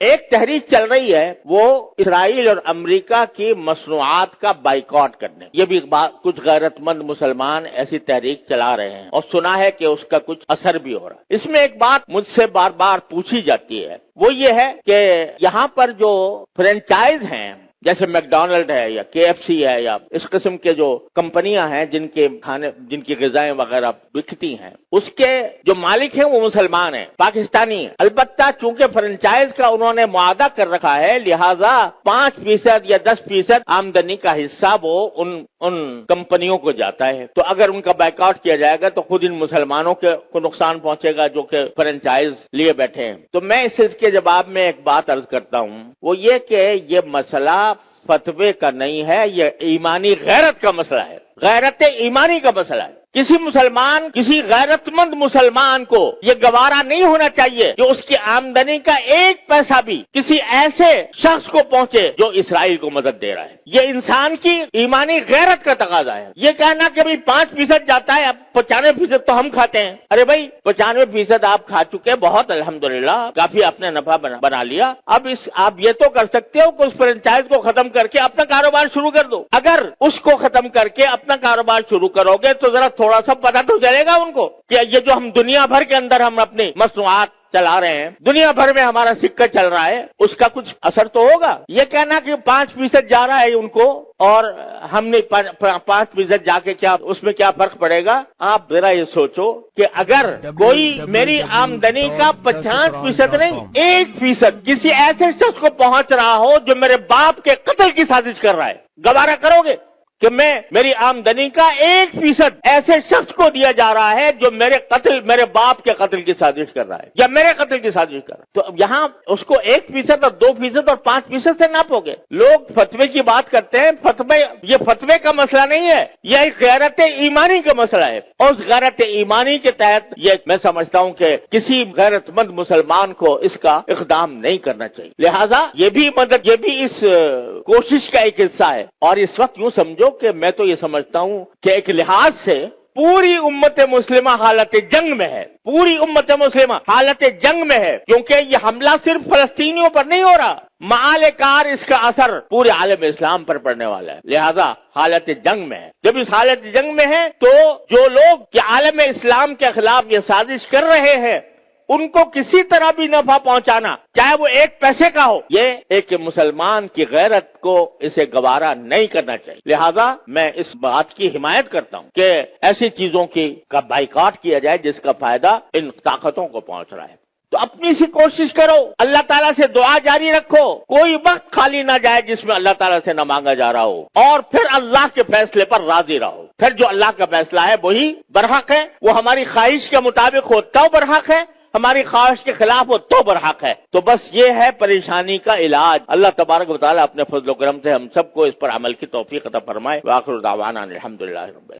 ایک تحریک چل رہی ہے وہ اسرائیل اور امریکہ کی مصنوعات کا بائیکاٹ کرنے، یہ بھی کچھ غیرت مند مسلمان ایسی تحریک چلا رہے ہیں اور سنا ہے کہ اس کا کچھ اثر بھی ہو رہا ہے۔ اس میں ایک بات مجھ سے بار بار پوچھی جاتی ہے، وہ یہ ہے کہ یہاں پر جو فرنچائز ہیں جیسے میک ڈونلڈ ہے یا KFC ہے یا اس قسم کے جو کمپنیاں ہیں جن کے کھانے جن کی غذائیں وغیرہ بکتی ہیں، اس کے جو مالک ہیں وہ مسلمان ہیں، پاکستانی ہیں۔ البتہ چونکہ فرنچائز کا انہوں نے معاہدہ کر رکھا ہے، لہذا 5% یا 10% آمدنی کا حصہ وہ ان کمپنیوں کو جاتا ہے۔ تو اگر ان کا بائیکاٹ کیا جائے گا تو خود ان مسلمانوں کو نقصان پہنچے گا جو کہ فرنچائز لیے بیٹھے ہیں۔ تو میں اس کے جواب میں ایک بات عرض کرتا ہوں، وہ یہ کہ یہ مسئلہ فتوے کا نہیں ہے، یہ ایمانی غیرت کا مسئلہ ہے، غیرت ایمانی کا مسئلہ ہے۔ کسی مسلمان، کسی غیرت مند مسلمان کو یہ گوارا نہیں ہونا چاہیے کہ اس کی آمدنی کا 1 پیسہ بھی کسی ایسے شخص کو پہنچے جو اسرائیل کو مدد دے رہا ہے۔ یہ انسان کی ایمانی غیرت کا تقاضا ہے۔ یہ کہنا کہ بھئی 5% جاتا ہے، اب 95% تو ہم کھاتے ہیں۔ ارے بھائی 95% آپ کھا چکے، بہت الحمدللہ، کافی آپ نے نفع بنا لیا۔ اب آپ یہ تو کر سکتے ہو کہ اس فرنچائز کو ختم کر کے اپنا کاروبار شروع کر دو۔ اگر اس کو ختم کر کے اپنا کاروبار شروع کرو گے تو ذرا تھوڑا سا پتہ تو چلے گا ان کو کہ یہ جو ہم دنیا بھر کے اندر ہم اپنی مصنوعات چلا رہے ہیں، دنیا بھر میں ہمارا سکہ چل رہا ہے، اس کا کچھ اثر تو ہوگا۔ یہ کہنا کہ 5% جا رہا ہے ان کو اور ہم نے 5% جا کے کیا اس میں کیا فرق پڑے گا؟ آپ ذرا یہ سوچو کہ اگر کوئی میری آمدنی کا 50% نہیں 1% کسی ایسے شخص کو پہنچ رہا ہو جو میرے باپ کے قتل کی سازش کر رہا ہے، گوارا کرو گے کہ میری آمدنی کا 1% ایسے شخص کو دیا جا رہا ہے جو میرے باپ کے قتل کی سازش کر رہا ہے یا میرے قتل کی سازش کر رہا ہے؟ تو یہاں اس کو 1% اور 2% اور 5% سے ناپو گے۔ لوگ فتوے کی بات کرتے ہیں، یہ فتوے کا مسئلہ نہیں ہے، یہ ایک غیرت ایمانی کا مسئلہ ہے، اور اس غیرت ایمانی کے تحت یہ میں سمجھتا ہوں کہ کسی غیرت مند مسلمان کو اس کا اقدام نہیں کرنا چاہیے۔ لہذا یہ بھی اس کوشش کا ایک حصہ ہے، اور اس وقت یوں سمجھو کہ میں تو یہ سمجھتا ہوں کہ ایک لحاظ سے پوری امت مسلمہ حالت جنگ میں ہے، پوری امت مسلمہ حالت جنگ میں ہے، کیونکہ یہ حملہ صرف فلسطینیوں پر نہیں ہو رہا، معال کار اس کا اثر پورے عالم اسلام پر پڑنے والا ہے، لہذا حالت جنگ میں ہے۔ جب اس حالت جنگ میں ہے تو جو لوگ عالم اسلام کے خلاف یہ سازش کر رہے ہیں ان کو کسی طرح بھی نفع پہنچانا، چاہے وہ 1 پیسے کا ہو، یہ ایک مسلمان کی غیرت کو اسے گوارا نہیں کرنا چاہیے۔ لہذا میں اس بات کی حمایت کرتا ہوں کہ ایسی چیزوں کا بائیکاٹ کیا جائے جس کا فائدہ ان طاقتوں کو پہنچ رہا ہے۔ تو اپنی سی کوشش کرو، اللہ تعالیٰ سے دعا جاری رکھو، کوئی وقت خالی نہ جائے جس میں اللہ تعالیٰ سے نہ مانگا جا رہا ہو، اور پھر اللہ کے فیصلے پر راضی رہو۔ پھر جو اللہ کا فیصلہ ہے وہی برحق ہے، وہ ہماری خواہش کے مطابق ہو تو برحق ہے، ہماری خواہش کے خلاف ہو تو برحق ہے۔ تو بس یہ ہے پریشانی کا علاج۔ اللہ تبارک و تعالیٰ اپنے فضل و کرم سے ہم سب کو اس پر عمل کی توفیق عطا فرمائے۔ وآخر دعوانا الحمدللہ رب العالمین۔